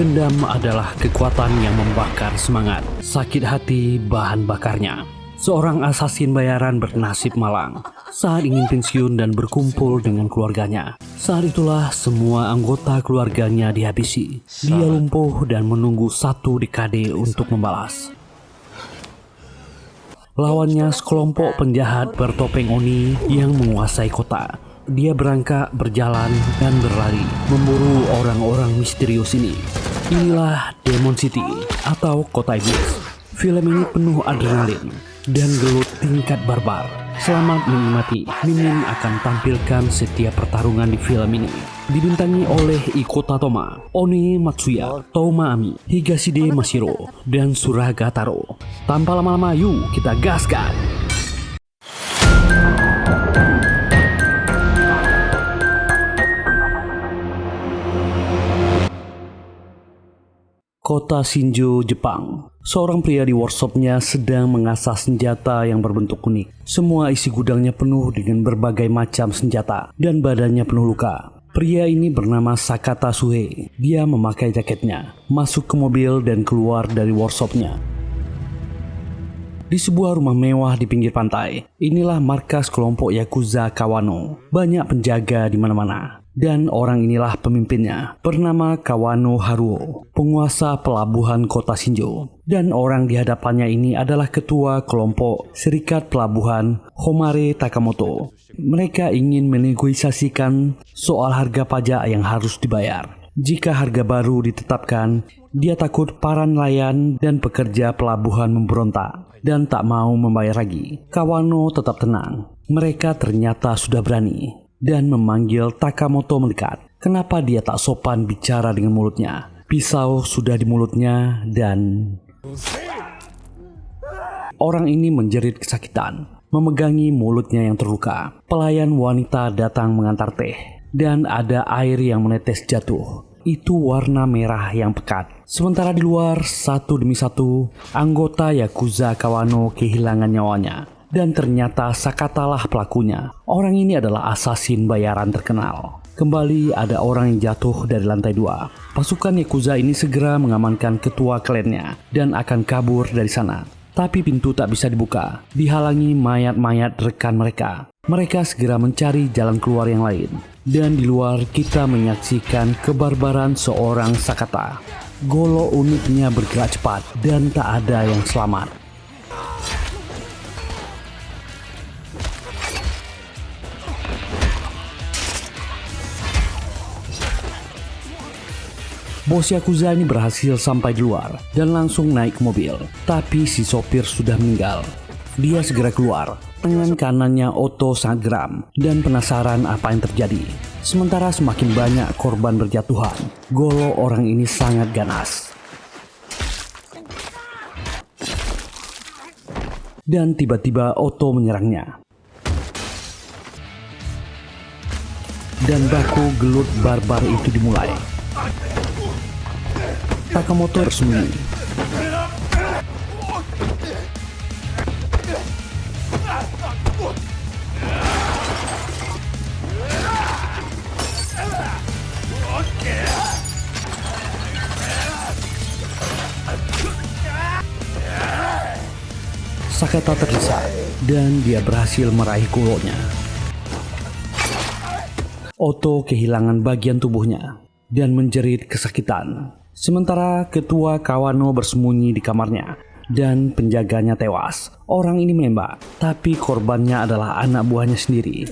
Dendam adalah kekuatan yang membakar semangat. Sakit hati bahan bakarnya. Seorang asasin bayaran bernasib malang saat ingin pensiun dan berkumpul dengan keluarganya. Saat itulah semua anggota keluarganya dihabisi. Dia lumpuh dan menunggu 1 dekade untuk membalas. Lawannya sekelompok penjahat bertopeng Oni yang menguasai kota. Dia berangkat, berjalan, dan berlari memburu orang-orang misterius ini. Inilah Demon City atau Kota Iblis. Film ini penuh adrenalin dan gelut tingkat barbar. Selamat menikmati. Mimin akan tampilkan setiap pertarungan di film ini. Dibintangi oleh Iko Tatoma, Oni Matsuya, Touma Ami, Higashide Mashiro, dan Suraga Taro. Tanpa lama-lama, yuk kita gaskan! Kota Shinjo, Jepang. Seorang pria di workshopnya sedang mengasah senjata yang berbentuk unik. Semua isi gudangnya penuh dengan berbagai macam senjata dan badannya penuh luka. Pria ini bernama Sakata Suhe. Dia memakai jaketnya, masuk ke mobil dan keluar dari workshopnya. Di sebuah rumah mewah di pinggir pantai, inilah markas kelompok Yakuza Kawano. Banyak penjaga di mana-mana. Dan orang inilah pemimpinnya, bernama Kawano Haruo, penguasa pelabuhan kota Shinjo. Dan orang di hadapannya ini adalah ketua kelompok Serikat Pelabuhan Homare Takamoto. Mereka ingin menegosiasikan soal harga pajak yang harus dibayar. Jika harga baru ditetapkan, dia takut para nelayan dan pekerja pelabuhan memberontak dan tak mau membayar lagi. Kawano tetap tenang. Mereka ternyata sudah berani dan memanggil Takamoto mendekat. Kenapa dia tak sopan bicara dengan mulutnya? Pisau sudah di mulutnya dan orang ini menjerit kesakitan, memegangi mulutnya yang terluka. Pelayan wanita datang mengantar teh dan ada air yang menetes jatuh. Itu warna merah yang pekat. Sementara di luar, satu demi satu, anggota Yakuza Kawano kehilangan nyawanya. Dan ternyata Sakatalah pelakunya. Orang ini adalah asasin bayaran terkenal. Kembali ada orang yang jatuh dari lantai 2. Pasukan Yakuza ini segera mengamankan ketua klannya dan akan kabur dari sana. Tapi pintu tak bisa dibuka, dihalangi mayat-mayat rekan mereka. Mereka segera mencari jalan keluar yang lain. Dan di luar kita menyaksikan kebarbaran seorang Sakata. Golo uniknya bergerak cepat dan tak ada yang selamat. Bos Yakuza ini berhasil sampai di luar dan langsung naik ke mobil. Tapi si sopir sudah meninggal. Dia segera keluar. Tangan kanannya Otto sangat geram dan penasaran apa yang terjadi. Sementara semakin banyak korban berjatuhan, Golo orang ini sangat ganas. Dan tiba-tiba Otto menyerangnya. Dan baku gelut barbar itu dimulai. Takamoto bersembunyi. Sakata terdesak dan dia berhasil meraih golonya. Otto kehilangan bagian tubuhnya dan menjerit kesakitan. Sementara ketua Kawano bersembunyi di kamarnya dan penjaganya tewas. Orang ini menembak, tapi korbannya adalah anak buahnya sendiri.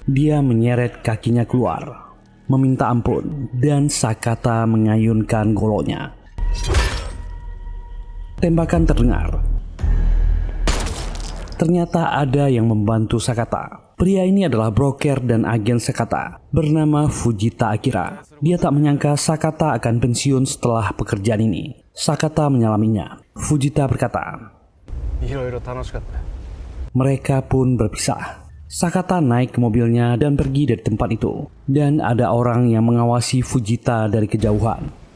Dia menyeret kakinya keluar, meminta ampun, dan Sakata mengayunkan golonya. Tembakan terdengar. Ternyata ada yang membantu Sakata. Pria ini adalah broker dan agen Sakata, bernama Fujita Akira. Dia tak menyangka Sakata akan pensiun setelah pekerjaan ini. Sakata menyalaminya. Fujita berkata, mereka pun berpisah. Sakata naik ke mobilnya dan pergi dari tempat itu. Dan ada orang yang mengawasi Fujita dari kejauhan.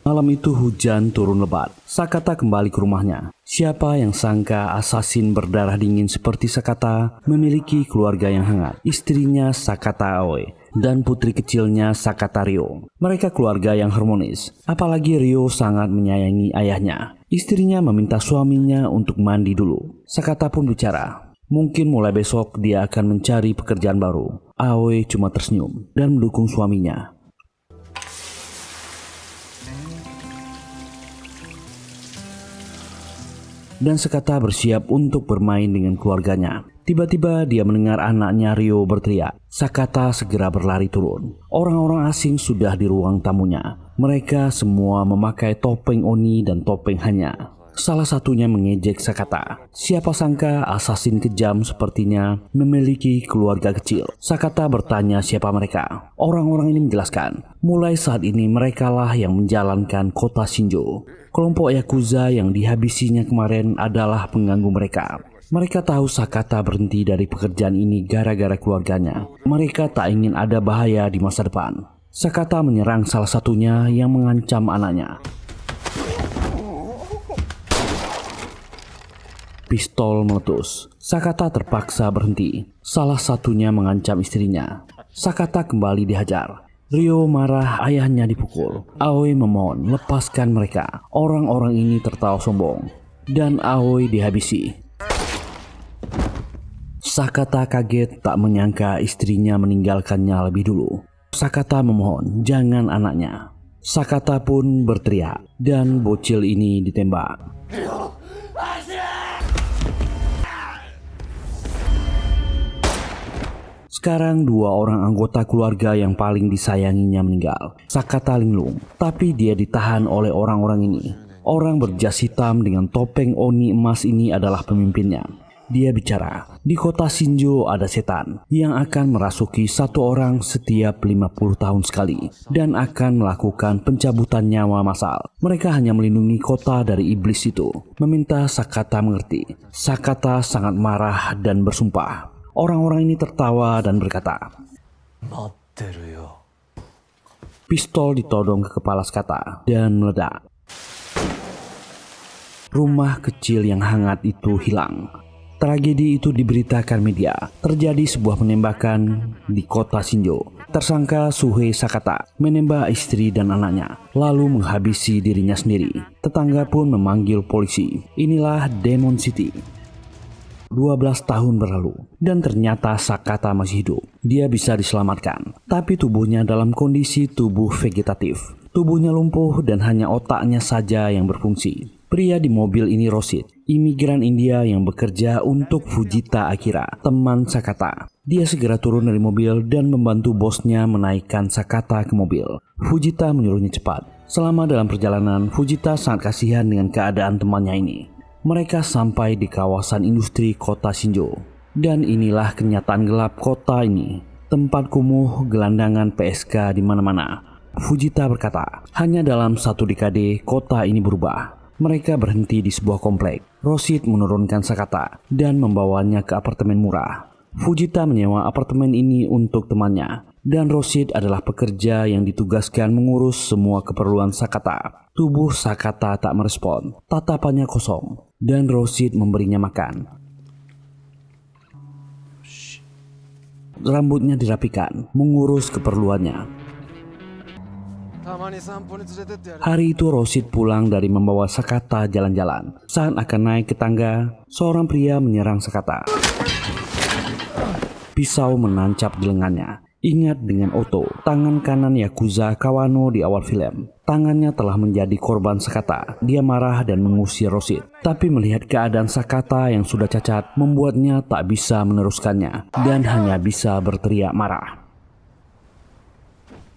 Malam itu hujan turun lebat. Sakata kembali ke rumahnya. Siapa yang sangka asasin berdarah dingin seperti Sakata memiliki keluarga yang hangat. Istrinya Sakata Aoi dan putri kecilnya Sakata Ryo. Mereka keluarga yang harmonis, apalagi Ryo sangat menyayangi ayahnya. Istrinya meminta suaminya untuk mandi dulu. Sakata pun bicara, mungkin mulai besok dia akan mencari pekerjaan baru. Aoi cuma tersenyum dan mendukung suaminya. Dan Sakata bersiap untuk bermain dengan keluarganya. Tiba-tiba dia mendengar anaknya Ryo berteriak. Sakata segera berlari turun. Orang-orang asing sudah di ruang tamunya. Mereka semua memakai topeng oni dan topeng hanya. Salah satunya mengejek Sakata. Siapa sangka asasin kejam sepertinya memiliki keluarga kecil. Sakata bertanya siapa mereka. Orang-orang ini menjelaskan, mulai saat ini merekalah yang menjalankan kota Shinjo. Kelompok Yakuza yang dihabisinya kemarin adalah pengganggu mereka. Mereka tahu Sakata berhenti dari pekerjaan ini gara-gara keluarganya. Mereka tak ingin ada bahaya di masa depan. Sakata menyerang salah satunya yang mengancam anaknya. Pistol meletus. Sakata terpaksa berhenti. Salah satunya mengancam istrinya. Sakata kembali dihajar. Ryo marah ayahnya dipukul. Aoi memohon lepaskan mereka. Orang-orang ini tertawa sombong. Dan Aoi dihabisi. Sakata kaget tak menyangka istrinya meninggalkannya lebih dulu. Sakata memohon jangan anaknya. Sakata pun berteriak dan bocil ini ditembak. Sekarang dua orang anggota keluarga yang paling disayanginya meninggal. Sakata linglung, tapi dia ditahan oleh orang-orang ini. Orang berjas hitam dengan topeng oni emas ini adalah pemimpinnya. Dia bicara, di kota Shinjo ada setan yang akan merasuki satu orang setiap 50 tahun sekali dan akan melakukan pencabutan nyawa massal. Mereka hanya melindungi kota dari iblis itu, meminta Sakata mengerti. Sakata sangat marah dan bersumpah. Orang-orang ini tertawa dan berkata, pistol ditodong ke kepala Sakata dan meledak. Rumah kecil yang hangat itu hilang. Tragedi itu diberitakan media. Terjadi sebuah penembakan di kota Shinjo. Tersangka Suhei Sakata menembak istri dan anaknya, lalu menghabisi dirinya sendiri. Tetangga pun memanggil polisi. Inilah Demon City. 12 tahun berlalu dan ternyata Sakata masih hidup. Dia bisa diselamatkan, tapi tubuhnya dalam kondisi tubuh vegetatif. Tubuhnya lumpuh dan hanya otaknya saja yang berfungsi. Pria di mobil ini Roshid, imigran India yang bekerja untuk Fujita Akira, teman Sakata. Dia segera turun dari mobil dan membantu bosnya menaikkan Sakata ke mobil. Fujita menyuruhnya cepat. Selama dalam perjalanan, Fujita sangat kasihan dengan keadaan temannya ini. Mereka sampai di kawasan industri kota Shinjo. Dan inilah kenyataan gelap kota ini. Tempat kumuh gelandangan PSK di mana-mana. Fujita berkata, hanya dalam satu dekade kota ini berubah. Mereka berhenti di sebuah komplek. Roshid menurunkan Sakata dan membawanya ke apartemen murah. Fujita menyewa apartemen ini untuk temannya. Dan Roshid adalah pekerja yang ditugaskan mengurus semua keperluan Sakata. Tubuh Sakata tak merespon, tatapannya kosong, dan Roshid memberinya makan. Rambutnya dirapikan, mengurus keperluannya. Hari itu Roshid pulang dari membawa Sakata jalan-jalan. Saat akan naik ke tangga, seorang pria menyerang Sakata. Pisau menancap di lengannya. Ingat dengan Otto, tangan kanan Yakuza Kawano di awal film. Tangannya telah menjadi korban Sakata. Dia marah dan mengusir Roshid. Tapi melihat keadaan Sakata yang sudah cacat, membuatnya tak bisa meneruskannya dan hanya bisa berteriak marah.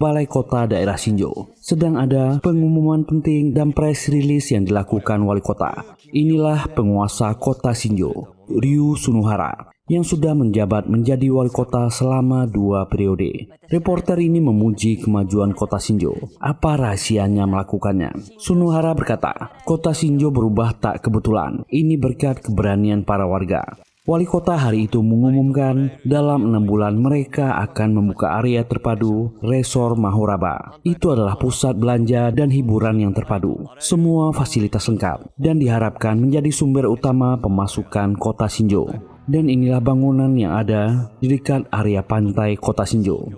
Balai Kota Daerah Shinjo. Sedang ada pengumuman penting dan press release yang dilakukan wali kota. Inilah penguasa kota Shinjo, Ryu Sunohara, yang sudah menjabat menjadi wali kota selama 2 periode. Reporter ini memuji kemajuan kota Shinjo. Apa rahasianya melakukannya? Sunohara berkata, kota Shinjo berubah tak kebetulan. Ini berkat keberanian para warga. Wali kota hari itu mengumumkan dalam 6 bulan mereka akan membuka area terpadu Resor Mahoraba. Itu adalah pusat belanja dan hiburan yang terpadu. Semua fasilitas lengkap dan diharapkan menjadi sumber utama pemasukan kota Shinjo. Dan inilah bangunan yang ada di dekat area pantai kota Shinjo.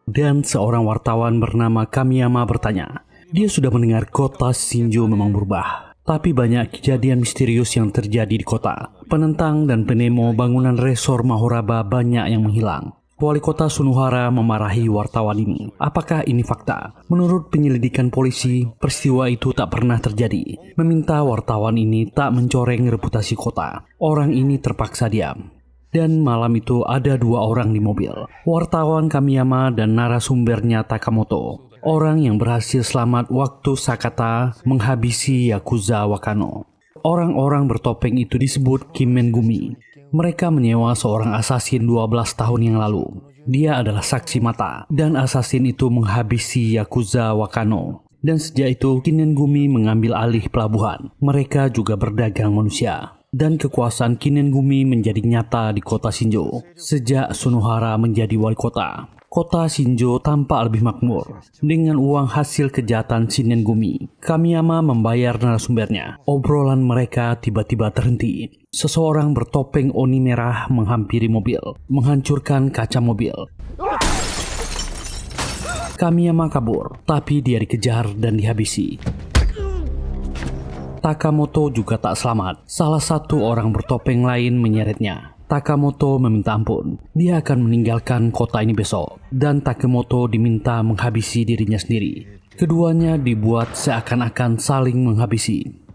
Dan seorang wartawan bernama Kamiyama bertanya, dia sudah mendengar kota Shinjo memang berubah. Tapi banyak kejadian misterius yang terjadi di kota. Penentang dan penemo bangunan resor Mahoraba banyak yang menghilang. Wali kota Sunohara memarahi wartawan ini. Apakah ini fakta? Menurut penyelidikan polisi, peristiwa itu tak pernah terjadi. Meminta wartawan ini tak mencoreng reputasi kota. Orang ini terpaksa diam. Dan malam itu ada 2 orang di mobil. Wartawan Kamiyama dan narasumbernya Takamoto. Orang yang berhasil selamat waktu Sakata menghabisi Yakuza Wakano. Orang-orang bertopeng itu disebut Kimengumi. Mereka menyewa seorang asasin 12 tahun yang lalu. Dia adalah saksi mata, dan asasin itu menghabisi Yakuza Wakano. Dan sejak itu, Kinengumi mengambil alih pelabuhan. Mereka juga berdagang manusia. Dan kekuasaan Kinengumi menjadi nyata di kota Shinjo. Sejak Sunohara menjadi wali kota, kota Shinjo tampak lebih makmur. Dengan uang hasil kejahatan Shinengumi, Kamiyama membayar narasumbernya. Obrolan mereka tiba-tiba terhenti. Seseorang bertopeng oni merah menghampiri mobil, menghancurkan kaca mobil. Kamiyama kabur, tapi dia dikejar dan dihabisi. Takamoto juga tak selamat. Salah satu orang bertopeng lain menyeretnya. Takamoto meminta ampun. Dia akan meninggalkan kota ini besok. Dan Takamoto diminta menghabisi dirinya sendiri. Keduanya dibuat seakan-akan saling menghabisi.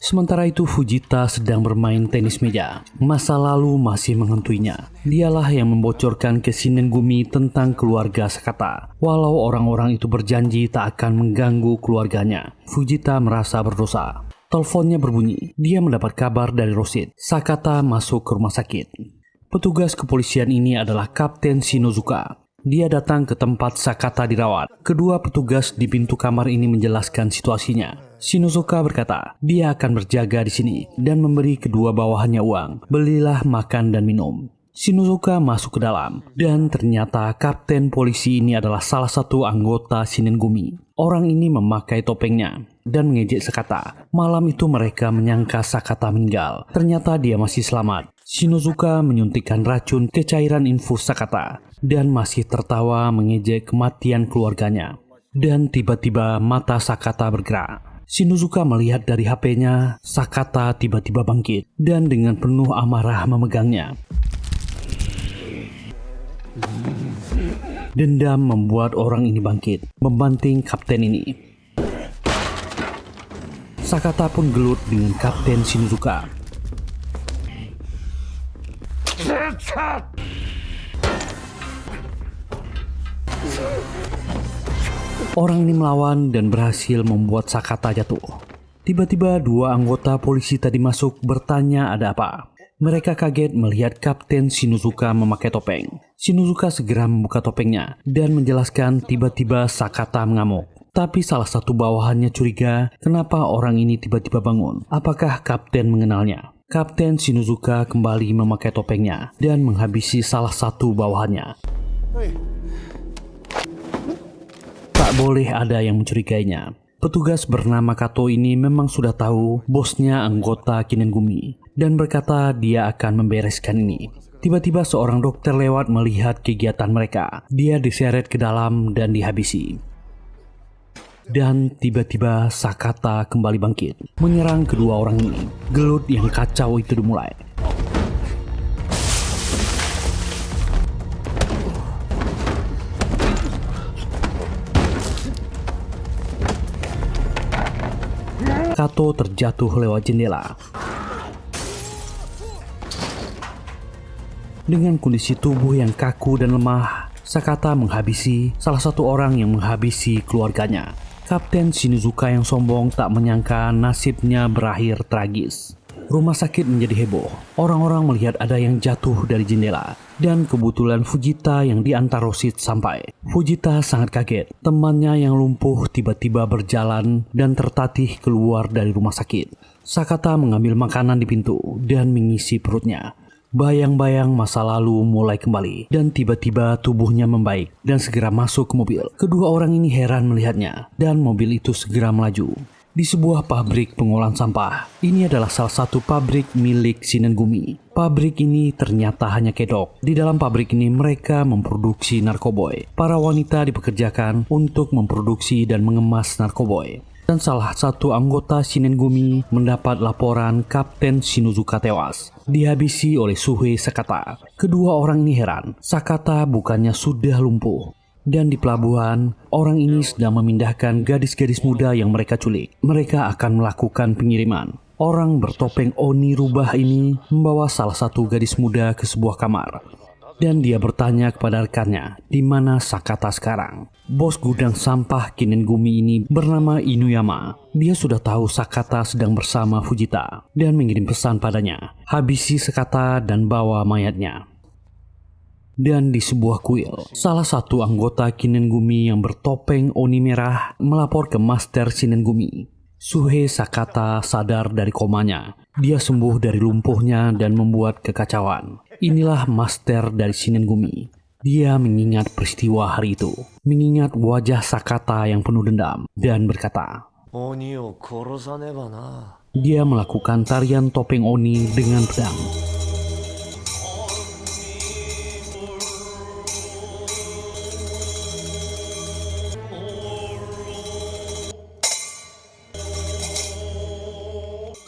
Sementara itu Fujita sedang bermain tenis meja. Masa lalu masih menghantuinya. Dialah yang membocorkan ke Shinengumi tentang keluarga Sakata. Walau orang-orang itu berjanji tak akan mengganggu keluarganya, Fujita merasa berdosa. Teleponnya berbunyi. Dia mendapat kabar dari Roshid. Sakata masuk ke rumah sakit. Petugas kepolisian ini adalah Kapten Shinozuka. Dia datang ke tempat Sakata dirawat. Kedua petugas di pintu kamar ini menjelaskan situasinya. Shinozuka berkata, dia akan berjaga di sini dan memberi kedua bawahannya uang. Belilah makan dan minum. Shinozuka masuk ke dalam dan ternyata kapten polisi ini adalah salah satu anggota Shinengumi. Orang ini memakai topengnya dan mengejek Sakata. Malam itu mereka menyangka Sakata meninggal. Ternyata dia masih selamat. Shinozuka menyuntikkan racun ke cairan infus Sakata dan masih tertawa mengejek kematian keluarganya. Dan tiba-tiba mata Sakata bergerak. Shinozuka melihat dari HP-nya, Sakata tiba-tiba bangkit dan dengan penuh amarah memegangnya. Dendam membuat orang ini bangkit, membanting kapten ini. Sakata pun gelut dengan kapten Shinozuka. Orang ini melawan dan berhasil membuat Sakata jatuh. Tiba-tiba 2 anggota polisi tadi masuk bertanya ada apa. Mereka kaget melihat Kapten Shinozuka memakai topeng. Shinozuka segera membuka topengnya dan menjelaskan tiba-tiba Sakata mengamuk. Tapi salah satu bawahannya curiga kenapa orang ini tiba-tiba bangun. Apakah Kapten mengenalnya? Kapten Shinozuka kembali memakai topengnya dan menghabisi salah satu bawahannya. Tak boleh ada yang mencurigainya. Petugas bernama Kato ini memang sudah tahu bosnya anggota Kinengumi dan berkata dia akan membereskan ini. Tiba-tiba seorang dokter lewat melihat kegiatan mereka. Dia diseret ke dalam dan dihabisi. Dan tiba-tiba Sakata kembali bangkit, menyerang kedua orang ini. Gelut yang kacau itu dimulai. Kato terjatuh lewat jendela. Dengan kondisi tubuh yang kaku dan lemah, Sakata menghabisi salah satu orang yang menghabisi keluarganya. Kapten Shinozuka yang sombong tak menyangka nasibnya berakhir tragis. Rumah sakit menjadi heboh. Orang-orang melihat ada yang jatuh dari jendela. Dan kebetulan Fujita yang diantar Roshid sampai. Fujita sangat kaget. Temannya yang lumpuh tiba-tiba berjalan dan tertatih keluar dari rumah sakit. Sakata mengambil makanan di pintu dan mengisi perutnya. Bayang-bayang masa lalu mulai kembali dan tiba-tiba tubuhnya membaik dan segera masuk ke mobil. Kedua orang ini heran melihatnya dan mobil itu segera melaju. di sebuah pabrik pengolahan sampah. Ini adalah salah satu pabrik milik Shinengumi. Pabrik ini ternyata hanya kedok. Di dalam pabrik ini mereka memproduksi narkoboy. Para wanita dipekerjakan untuk memproduksi dan mengemas narkoboy. Dan salah satu anggota Shinengumi mendapat laporan Kapten Shinozuka tewas, dihabisi oleh Suhei Sakata. Kedua orang ini heran, Sakata bukannya sudah lumpuh. Dan di pelabuhan, orang ini sedang memindahkan gadis-gadis muda yang mereka culik. Mereka akan melakukan pengiriman. Orang bertopeng Oni rubah ini membawa salah satu gadis muda ke sebuah kamar. Dan dia bertanya kepada rekannya, di mana Sakata sekarang? Bos gudang sampah Kinengumi ini bernama Inuyama. Dia sudah tahu Sakata sedang bersama Fujita dan mengirim pesan padanya, habisi Sakata dan bawa mayatnya. Dan di sebuah kuil, salah satu anggota Kinengumi yang bertopeng Oni merah melapor ke Master Shinengumi. Suhei Sakata sadar dari komanya. Dia sembuh dari lumpuhnya dan membuat kekacauan. Inilah Master dari Shinengumi. Dia mengingat peristiwa hari itu, mengingat wajah Sakata yang penuh dendam, dan berkata, dia melakukan tarian topeng Oni dengan pedang.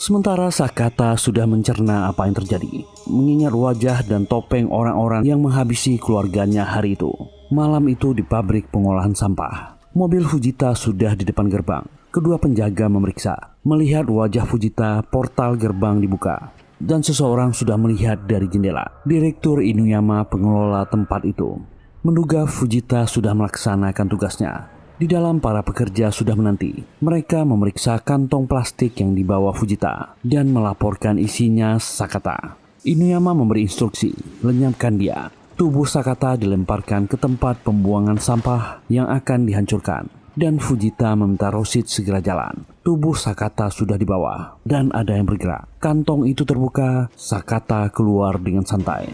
Sementara Sakata sudah mencerna apa yang terjadi, mengingat wajah dan topeng orang-orang yang menghabisi keluarganya hari itu. Malam itu di pabrik pengolahan sampah, mobil Fujita sudah di depan gerbang. Kedua penjaga memeriksa. Melihat wajah Fujita, portal gerbang dibuka. Dan seseorang sudah melihat dari jendela. Direktur Inuyama pengelola tempat itu menduga Fujita sudah melaksanakan tugasnya. Di dalam para pekerja sudah menanti. Mereka memeriksa kantong plastik yang dibawa Fujita dan melaporkan isinya Sakata. Inuyama memberi instruksi, lenyapkan dia. Tubuh Sakata dilemparkan ke tempat pembuangan sampah yang akan dihancurkan. Dan Fujita meminta Roshid segera jalan. Tubuh Sakata sudah dibawa dan ada yang bergerak. Kantong itu terbuka, Sakata keluar dengan santai.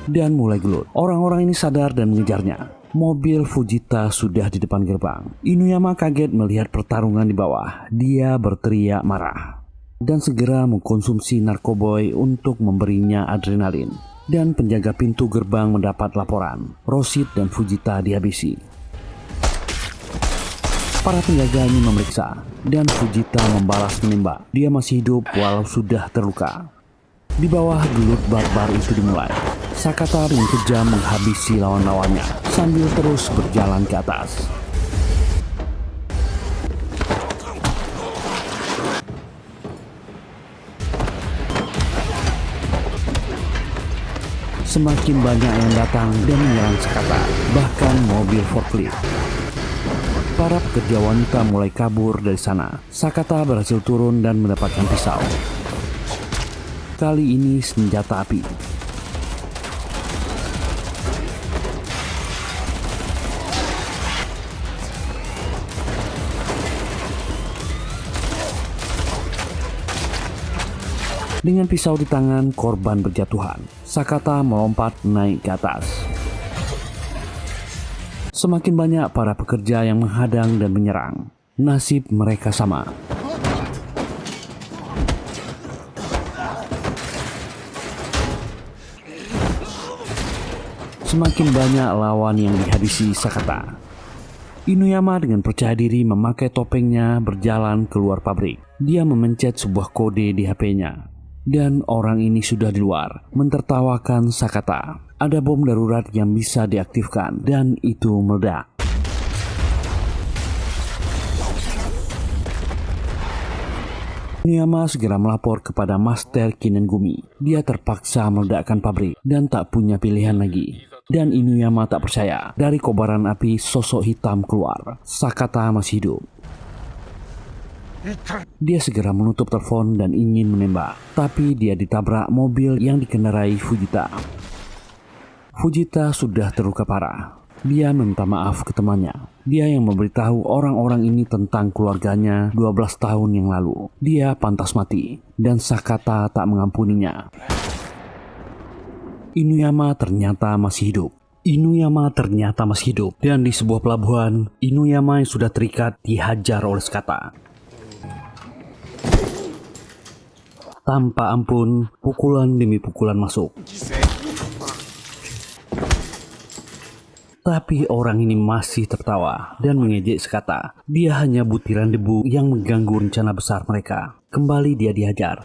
Dan mulai gelut. Orang-orang ini sadar dan mengejarnya. Mobil Fujita sudah di depan gerbang. Inuyama kaget melihat pertarungan di bawah. Dia berteriak marah dan segera mengkonsumsi narkoboy untuk memberinya adrenalin. Dan penjaga pintu gerbang mendapat laporan, Roshid dan Fujita dihabisi. Para penjaga ini memeriksa dan Fujita membalas menembak. Dia masih hidup walau sudah terluka. Di bawah gelut barbar itu dimulai. Sakata dengan kejam menghabisi lawan-lawannya sambil terus berjalan ke atas. Semakin banyak yang datang dan menyerang Sakata, bahkan mobil forklift. Para pekerja wanita mulai kabur dari sana. Sakata berhasil turun dan mendapatkan pisau. Kali ini senjata api. Dengan pisau di tangan, korban berjatuhan. Sakata melompat naik ke atas. Semakin banyak para pekerja yang menghadang dan menyerang. Nasib mereka sama. Semakin banyak lawan yang dihabisi Sakata. Inuyama dengan percaya diri memakai topengnya berjalan keluar pabrik. Dia memencet sebuah kode di HP-nya. Dan orang ini sudah di luar, mentertawakan Sakata. Ada bom darurat yang bisa diaktifkan dan itu meledak. Inuyama segera melapor kepada Master Kinengumi. Dia terpaksa meledakkan pabrik dan tak punya pilihan lagi. Dan Inuyama tak percaya. Dari kobaran api sosok hitam keluar. Sakata masih hidup. Dia segera menutup telepon dan ingin menembak, tapi dia ditabrak mobil yang dikendarai Fujita. Fujita sudah terluka parah. Dia meminta maaf ke temannya. Dia yang memberitahu orang-orang ini tentang keluarganya 12 tahun yang lalu. Dia pantas mati, dan Sakata tak mengampuninya. Inuyama ternyata masih hidup. Inuyama ternyata masih hidup, dan di sebuah pelabuhan, Inuyama yang sudah terikat dihajar oleh Sakata. Tanpa ampun, pukulan demi pukulan masuk. Tapi orang ini masih tertawa dan mengejek Sakata. Dia hanya butiran debu yang mengganggu rencana besar mereka. Kembali dia dihajar.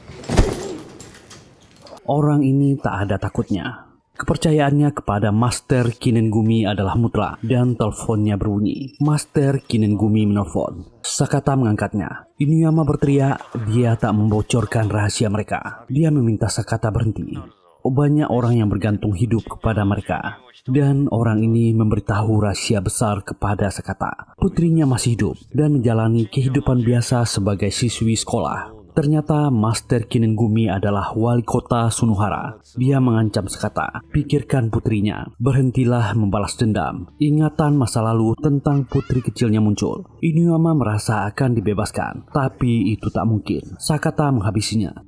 Orang ini tak ada takutnya. Kepercayaannya kepada Master Kinengumi adalah mutlak dan teleponnya berbunyi. Master Kinengumi menelpon. Sakata mengangkatnya. Inuyama berteriak, dia tak membocorkan rahasia mereka. Dia meminta Sakata berhenti. Banyak orang yang bergantung hidup kepada mereka. Dan orang ini memberitahu rahasia besar kepada Sakata. Putrinya masih hidup dan menjalani kehidupan biasa sebagai siswi sekolah. Ternyata Master Kinengumi adalah wali kota Sunohara. Dia mengancam Sakata, pikirkan putrinya, berhentilah membalas dendam. Ingatan masa lalu tentang putri kecilnya muncul. Inuyama merasa akan dibebaskan, tapi itu tak mungkin. Sakata menghabisinya.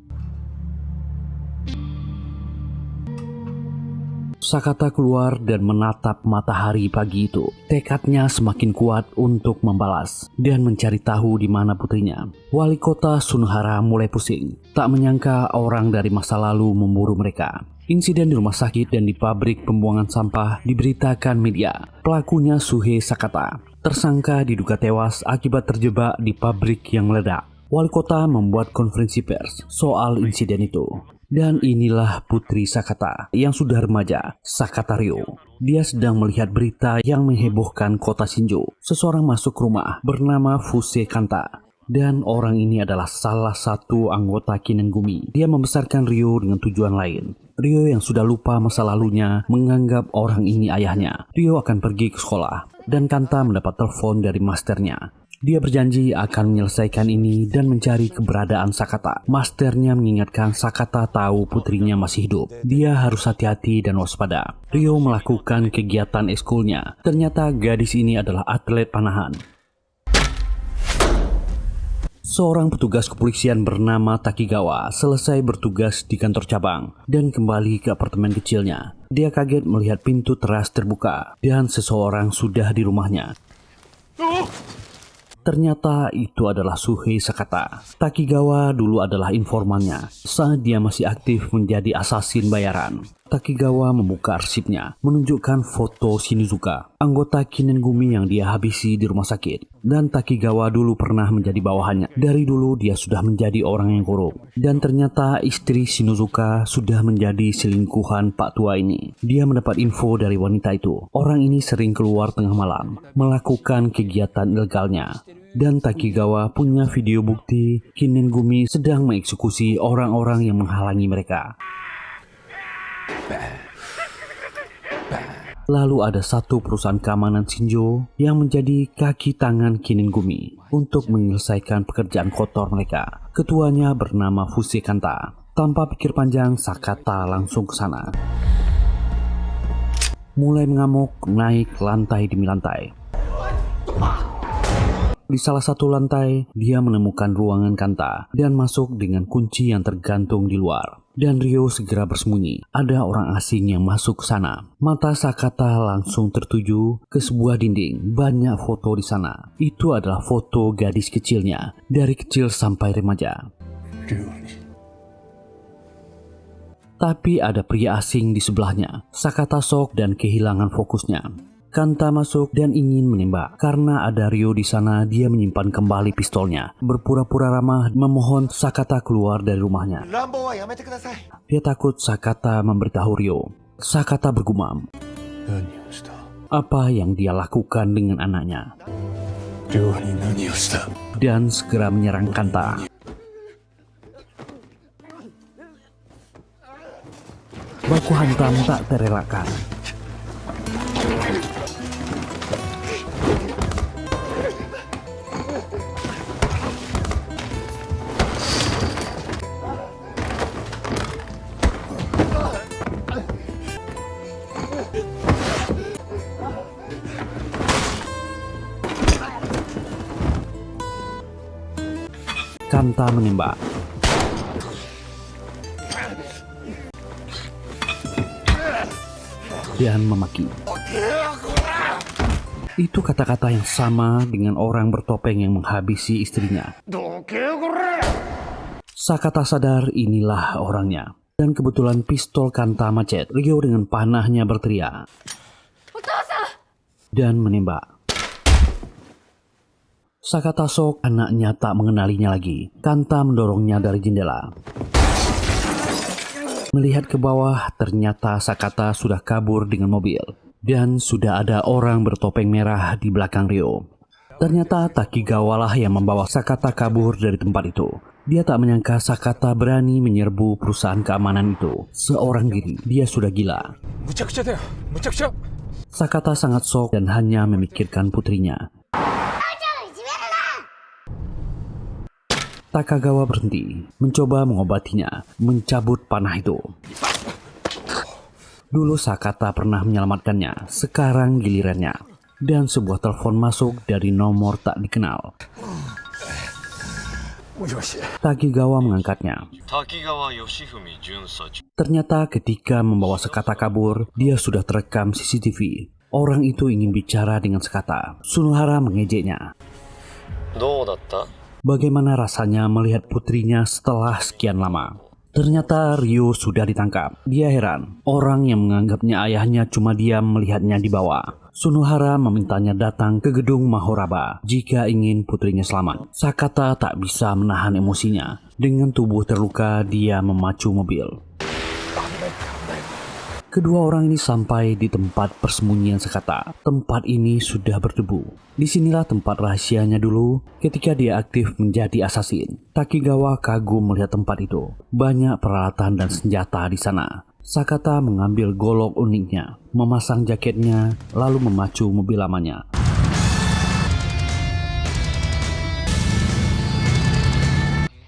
Sakata keluar dan menatap matahari pagi itu. Tekadnya semakin kuat untuk membalas dan mencari tahu di mana putrinya. Wali kota Sunohara mulai pusing. Tak menyangka orang dari masa lalu memburu mereka. Insiden di rumah sakit dan di pabrik pembuangan sampah diberitakan media. Pelakunya Suhei Sakata. Tersangka diduga tewas akibat terjebak di pabrik yang meledak. Wali kota membuat konferensi pers soal insiden itu. Dan inilah putri Sakata yang sudah remaja, Sakata Ryo. Dia sedang melihat berita yang menghebohkan kota Shinjo. Seseorang masuk rumah bernama Fuse Kanta. Dan orang ini adalah salah satu anggota Kinengumi. Dia membesarkan Ryo dengan tujuan lain. Ryo yang sudah lupa masa lalunya menganggap orang ini ayahnya. Ryo akan pergi ke sekolah. Dan Kanta mendapat telepon dari masternya. Dia berjanji akan menyelesaikan ini dan mencari keberadaan Sakata. Masternya mengingatkan Sakata tahu putrinya masih hidup. Dia harus hati-hati dan waspada. Ryo melakukan kegiatan ekskulnya. Ternyata gadis ini adalah atlet panahan. Seorang petugas kepolisian bernama Takigawa selesai bertugas di kantor cabang dan kembali ke apartemen kecilnya. Dia kaget melihat pintu teras terbuka dan seseorang sudah di rumahnya. Ternyata itu adalah Suhei Sakata. Takigawa dulu adalah informannya saat dia masih aktif menjadi asasin bayaran. Takigawa membuka arsipnya, menunjukkan foto Shinizuka, anggota Kinengumi yang dia habisi di rumah sakit. Dan Takigawa dulu pernah menjadi bawahannya. Dari dulu dia sudah menjadi orang yang korup. Dan ternyata istri Shinizuka sudah menjadi selingkuhan Pak Tua ini. Dia mendapat info dari wanita itu. Orang ini sering keluar tengah malam, melakukan kegiatan ilegalnya. Dan Takigawa punya video bukti Kinengumi sedang mengeksekusi orang-orang yang menghalangi mereka. Lalu ada satu perusahaan keamanan Shinjo yang menjadi kaki tangan Kinengumi untuk menyelesaikan pekerjaan kotor mereka. Ketuanya bernama Fuse Kanta. Tanpa pikir panjang, Sakata langsung ke sana. Mulai mengamuk, naik lantai demi lantai. Di salah satu lantai, dia menemukan ruangan Kanta dan masuk dengan kunci yang tergantung di luar. Dan Ryo segera bersembunyi. Ada orang asing yang masuk ke sana. Mata Sakata langsung tertuju ke sebuah dinding. Banyak foto di sana. Itu adalah foto gadis kecilnya, dari kecil sampai remaja. Tapi ada pria asing di sebelahnya. Sakata shock dan kehilangan fokusnya. Kanta masuk dan ingin menembak. Karena ada Ryo di sana, dia menyimpan kembali pistolnya. Berpura-pura ramah memohon Sakata keluar dari rumahnya. Dia takut Sakata memberitahu Ryo. Sakata bergumam. Apa yang dia lakukan dengan anaknya? Dan segera menyerang Kanta. Baku hantam tak terelakkan. Kanta menembak. dan memaki. Itu kata-kata yang sama dengan orang bertopeng yang menghabisi istrinya. Sakata sadar inilah orangnya. Dan kebetulan pistol Kanta macet. Ryo dengan panahnya berteriak dan menembak. Sakata shock, anaknya tak mengenalinya lagi. Kanta mendorongnya dari jendela. Melihat ke bawah, ternyata Sakata sudah kabur dengan mobil. Dan sudah ada orang bertopeng merah di belakang Ryo. Ternyata Takigawa lah yang membawa Sakata kabur dari tempat itu. Dia tak menyangka Sakata berani menyerbu perusahaan keamanan itu. Seorang diri, dia sudah gila. Sakata sangat shock dan hanya memikirkan putrinya. Takagawa berhenti, mencoba mengobatinya, mencabut panah itu. Dulu Sakata pernah menyelamatkannya, sekarang gilirannya. Dan sebuah telepon masuk dari nomor tak dikenal. Takigawa mengangkatnya. Ternyata ketika membawa Sakata kabur, dia sudah terekam CCTV. Orang itu ingin bicara dengan Sakata. Sunohara mengejeknya. Bagaimana rasanya melihat putrinya setelah sekian lama? Ternyata Ryo sudah ditangkap. Dia heran. Orang yang menganggapnya ayahnya cuma diam melihatnya di bawah. Sunohara memintanya datang ke gedung Mahoraba jika ingin putrinya selamat. Sakata tak bisa menahan emosinya. Dengan tubuh terluka, dia memacu mobil. Kedua orang ini sampai di tempat persembunyian Sakata. Tempat ini sudah berdebu. Disinilah tempat rahasianya dulu ketika dia aktif menjadi asasin. Takigawa kagum melihat tempat itu. Banyak peralatan dan senjata di sana. Sakata mengambil golok uniknya, memasang jaketnya, lalu memacu mobil lamanya.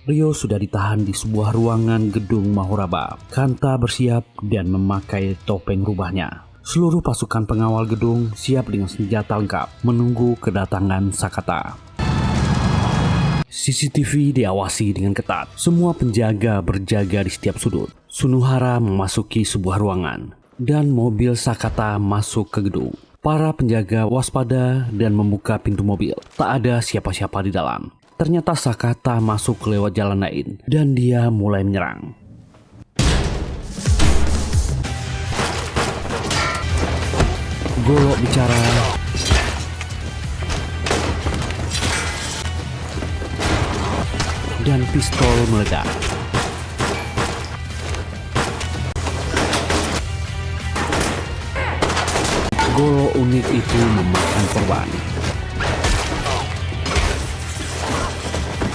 Ryo sudah ditahan di sebuah ruangan gedung Mahoraba. Kanta bersiap dan memakai topeng rubahnya. Seluruh pasukan pengawal gedung siap dengan senjata lengkap, menunggu kedatangan Sakata. CCTV diawasi dengan ketat. Semua penjaga berjaga di setiap sudut. Sunohara memasuki sebuah ruangan dan mobil Sakata masuk ke gedung. Para penjaga waspada dan membuka pintu mobil. Tak ada siapa-siapa di dalam. Ternyata Sakata masuk lewat jalan lain dan dia mulai menyerang. Golok bicara. Dan pistol meledak. Golok unik itu memakan korban.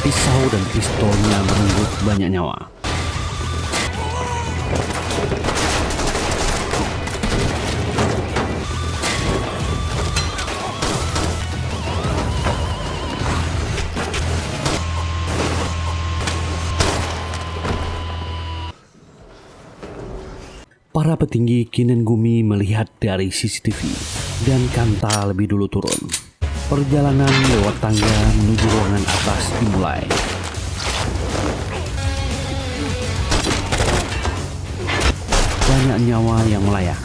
Pisau dan pistolnya merenggut banyak nyawa. Para petinggi Kinengumi melihat dari CCTV dan Kanta lebih dulu turun. Perjalanan lewat tangga menuju ruangan atas dimulai. Banyak nyawa yang melayang.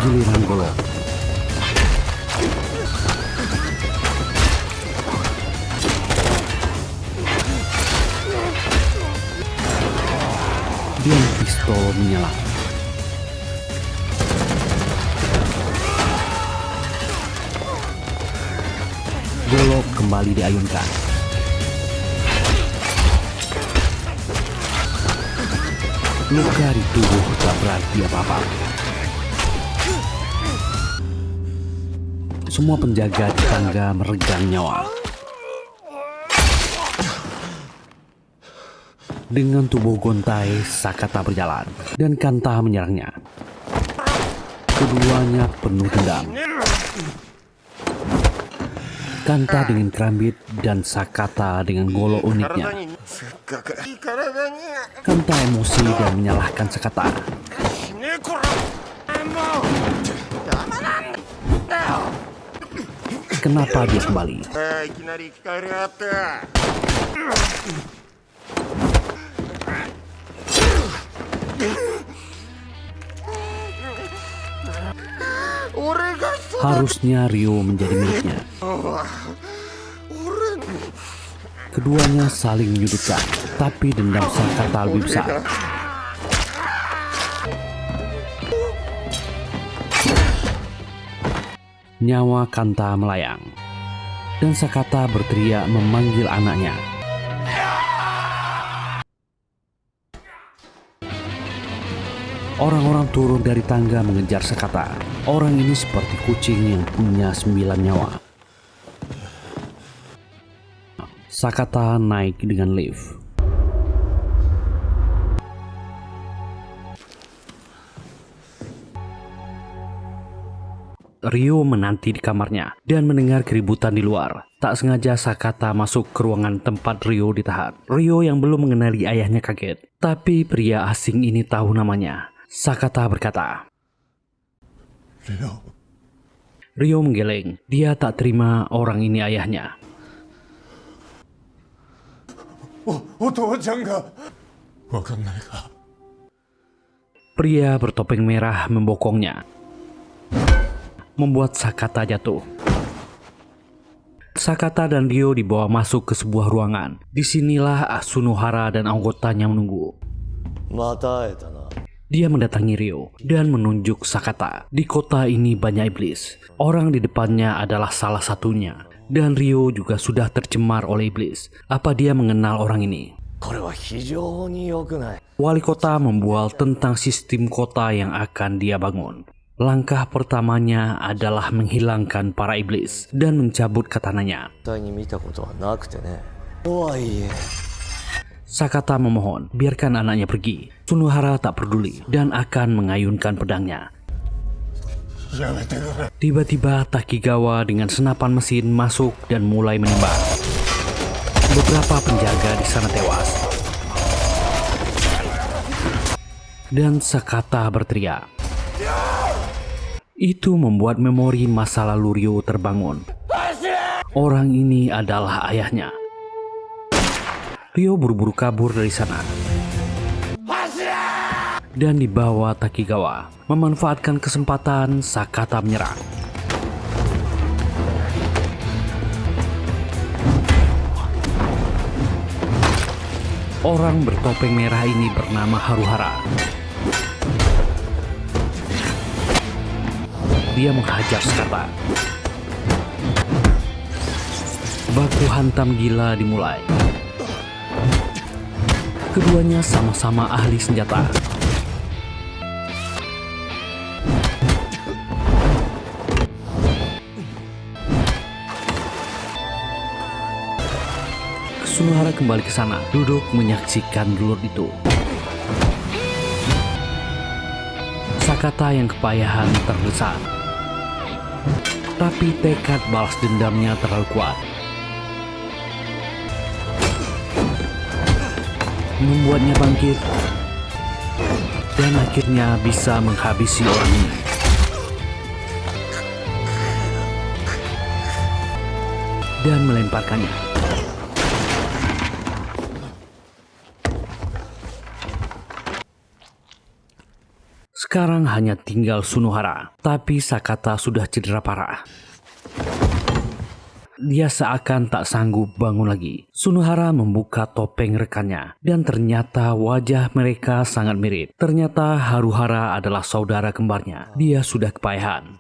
Giliran golok. Dan pistol menyala. Golok kembali diayunkan. Luka di tubuh tak berarti apa-apa. Semua penjaga di tangga meregang nyawa. Dengan tubuh gontai, Sakata berjalan dan Kanta menyerangnya. Keduanya penuh dendam. Kanta dengan kerambit dan Sakata dengan golok uniknya. Kanta emosi dan menyalahkan Sakata. kenapa dia kembali. Harusnya Ryo menjadi miliknya. Keduanya saling menyudutkan, tapi dendam Sakata lebih besar. Nyawa Kanta melayang, dan Sakata berteriak memanggil anaknya. Orang-orang turun dari tangga mengejar Sakata. Orang ini seperti kucing yang punya 9 nyawa. Sakata naik dengan lift. Ryo menanti di kamarnya dan mendengar keributan di luar. Tak sengaja Sakata masuk ke ruangan tempat Ryo ditahan. Ryo yang belum mengenali ayahnya kaget. Tapi pria asing ini tahu namanya. Sakata berkata, Ryo menggeleng. Dia tak terima orang ini ayahnya. Pria bertopeng merah membokongnya, membuat Sakata jatuh. Sakata dan Ryo dibawa masuk ke sebuah ruangan. Disinilah Asunohara dan anggotanya menunggu. Dia mendatangi Ryo dan menunjuk Sakata. Di kota ini banyak iblis. Orang di depannya adalah salah satunya. Dan Ryo juga sudah tercemar oleh iblis. Apa dia mengenal orang ini? Wali kota membual tentang sistem kota yang akan dia bangun. Langkah pertamanya adalah menghilangkan para iblis dan mencabut katananya. Sakata memohon, biarkan anaknya pergi. Sunohara tak peduli dan akan mengayunkan pedangnya. Tiba-tiba Takigawa dengan senapan mesin masuk dan mulai menembak. Beberapa penjaga di sana tewas. Dan Sakata berteriak. Itu membuat memori masa lalu Ryo terbangun. Orang ini adalah ayahnya. Ryo buru-buru kabur dari sana. Dan dibawa Takigawa. Memanfaatkan kesempatan, Sakata menyerang. Orang bertopeng merah ini bernama Haruhara. Dia menghajar Sakata. Baku hantam gila dimulai. Keduanya sama-sama ahli senjata. Sunohara kembali ke sana, duduk menyaksikan dulur itu. Sakata yang kepayahan terdesak. Tapi tekad balas dendamnya terlalu kuat. Membuatnya bangkit. Dan akhirnya bisa menghabisi orang ini. Dan melemparkannya. Sekarang hanya tinggal Sunohara, tapi Sakata sudah cedera parah. Dia seakan tak sanggup bangun lagi. Sunohara membuka topeng rekannya, dan ternyata wajah mereka sangat mirip. Ternyata Haruhara adalah saudara kembarnya. Dia sudah kepayahan.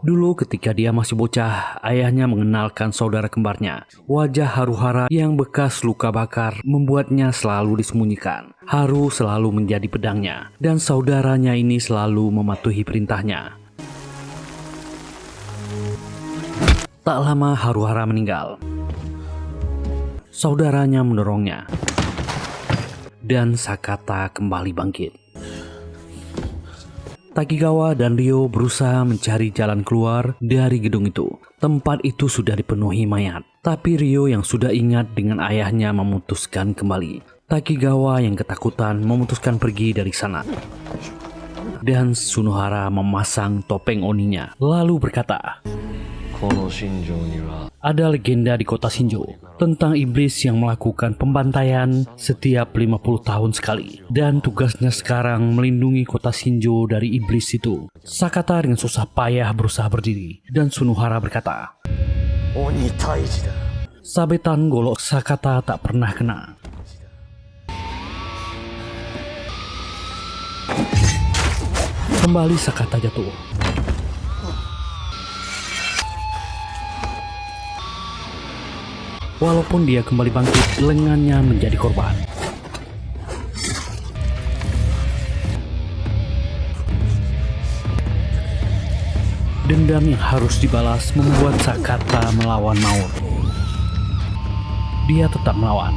Dulu ketika dia masih bocah, ayahnya mengenalkan saudara kembarnya. Wajah Haruhara yang bekas luka bakar membuatnya selalu disembunyikan. Haru selalu menjadi pedangnya, dan saudaranya ini selalu mematuhi perintahnya. Tak lama Haruhara meninggal. Saudaranya mendorongnya, dan Sakata kembali bangkit. Takigawa dan Ryo berusaha mencari jalan keluar dari gedung itu. Tempat itu sudah dipenuhi mayat. Tapi Ryo yang sudah ingat dengan ayahnya memutuskan kembali. Takigawa yang ketakutan memutuskan pergi dari sana. dan Sunohara memasang topeng Oninya lalu berkata, ada legenda di kota Shinjo tentang iblis yang melakukan pembantaian setiap 50 tahun sekali. Dan tugasnya sekarang melindungi kota Shinjo dari iblis itu. Sakata dengan susah payah berusaha berdiri. Dan Sunohara berkata, sabetan golok Sakata tak pernah kena. Kembali Sakata jatuh. Walaupun dia kembali bangkit, lengannya menjadi korban. Dendam yang harus dibalas membuat Sakata melawan maut. Dia tetap melawan.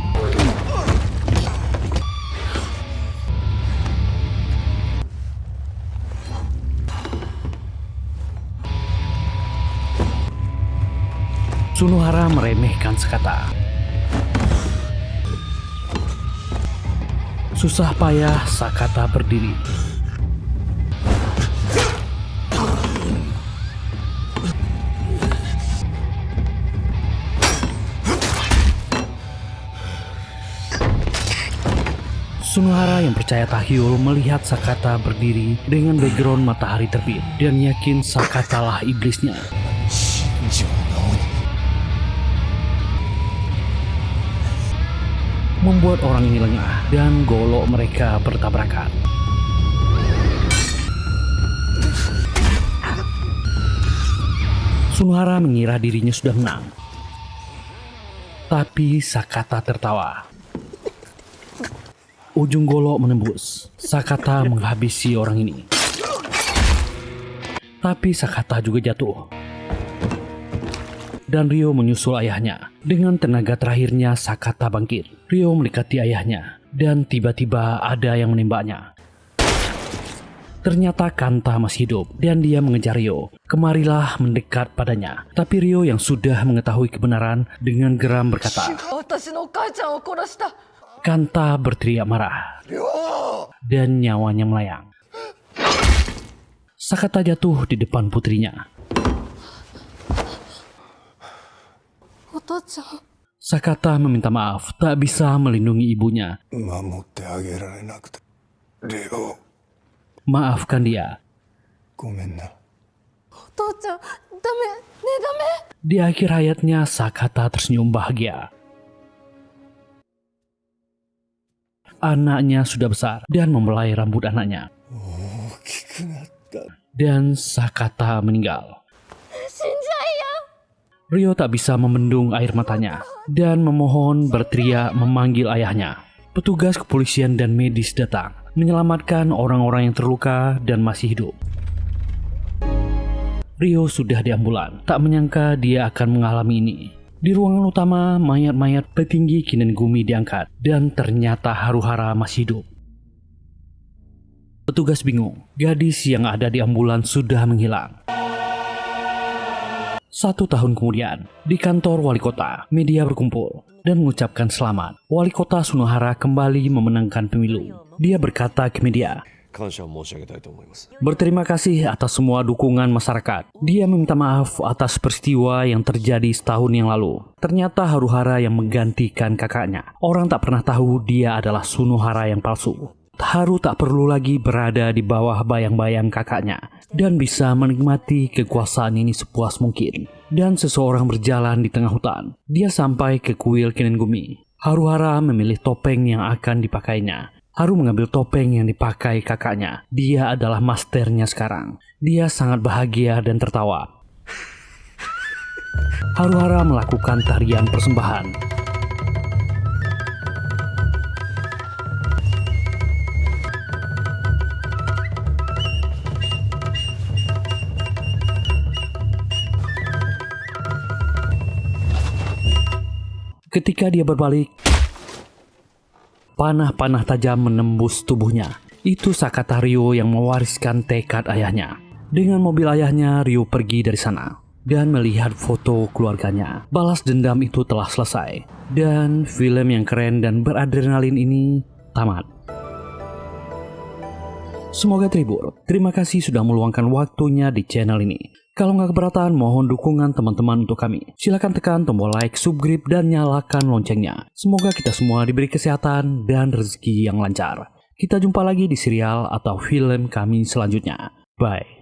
Sunohara meremehkan Sakata. Susah payah Sakata berdiri. Sunohara yang percaya tahyul melihat Sakata berdiri dengan background matahari terbit dan yakin Sakata lah iblisnya. Membuat orang ini lengah dan golok mereka bertabrakan. Sunohara mengira dirinya sudah menang. Tapi Sakata tertawa. Ujung golok menembus. Sakata menghabisi orang ini. Tapi Sakata juga jatuh. Dan Ryo menyusul ayahnya. Dengan tenaga terakhirnya Sakata bangkit. Ryo mendekati ayahnya dan tiba-tiba ada yang menembaknya. Ternyata Kanta masih hidup dan dia mengejar Ryo. Kemarilah mendekat padanya. Tapi Ryo yang sudah mengetahui kebenaran dengan geram berkata, Kanta berteriak marah dan nyawanya melayang. Sakata jatuh di depan putrinya. Sakata meminta maaf tak bisa melindungi ibunya. Maafkan dia. Di akhir hayatnya Sakata tersenyum bahagia. Anaknya sudah besar dan membelai rambut anaknya. Dan Sakata meninggal. Ryo tak bisa membendung air matanya dan memohon berteriak memanggil ayahnya. Petugas kepolisian dan medis datang menyelamatkan orang-orang yang terluka dan masih hidup. Ryo sudah di ambulan, tak menyangka dia akan mengalami ini. Di ruangan utama, mayat-mayat petinggi Kinengumi diangkat dan ternyata Haruhara masih hidup. Petugas bingung, gadis yang ada di ambulan sudah menghilang. 1 tahun kemudian, di kantor wali kota, media berkumpul dan mengucapkan selamat. Wali kota Sunohara kembali memenangkan pemilu. Dia berkata ke media, berterima kasih atas semua dukungan masyarakat. Dia meminta maaf atas peristiwa yang terjadi setahun yang lalu. Ternyata Haruhara yang menggantikan kakaknya. Orang tak pernah tahu dia adalah Sunohara yang palsu. Haru tak perlu lagi berada di bawah bayang-bayang kakaknya dan bisa menikmati kekuasaan ini sepuas mungkin. Dan seseorang berjalan di tengah hutan. Dia sampai ke kuil Kinengumi. Haruhara memilih topeng yang akan dipakainya. Haru mengambil topeng yang dipakai kakaknya. Dia adalah masternya sekarang. Dia sangat bahagia dan tertawa. Haruhara melakukan tarian persembahan. Ketika dia berbalik, panah-panah tajam menembus tubuhnya. Itu Sakata Ryo yang mewariskan tekad ayahnya. Dengan mobil ayahnya, Ryo pergi dari sana dan melihat foto keluarganya. Balas dendam itu telah selesai. Dan film yang keren dan beradrenalin ini tamat. Semoga terhibur. Terima kasih sudah meluangkan waktunya di channel ini. Kalau nggak keberatan, mohon dukungan teman-teman untuk kami. Silahkan tekan tombol like, subscribe, dan nyalakan loncengnya. Semoga kita semua diberi kesehatan dan rezeki yang lancar. Kita jumpa lagi di serial atau film kami selanjutnya. Bye.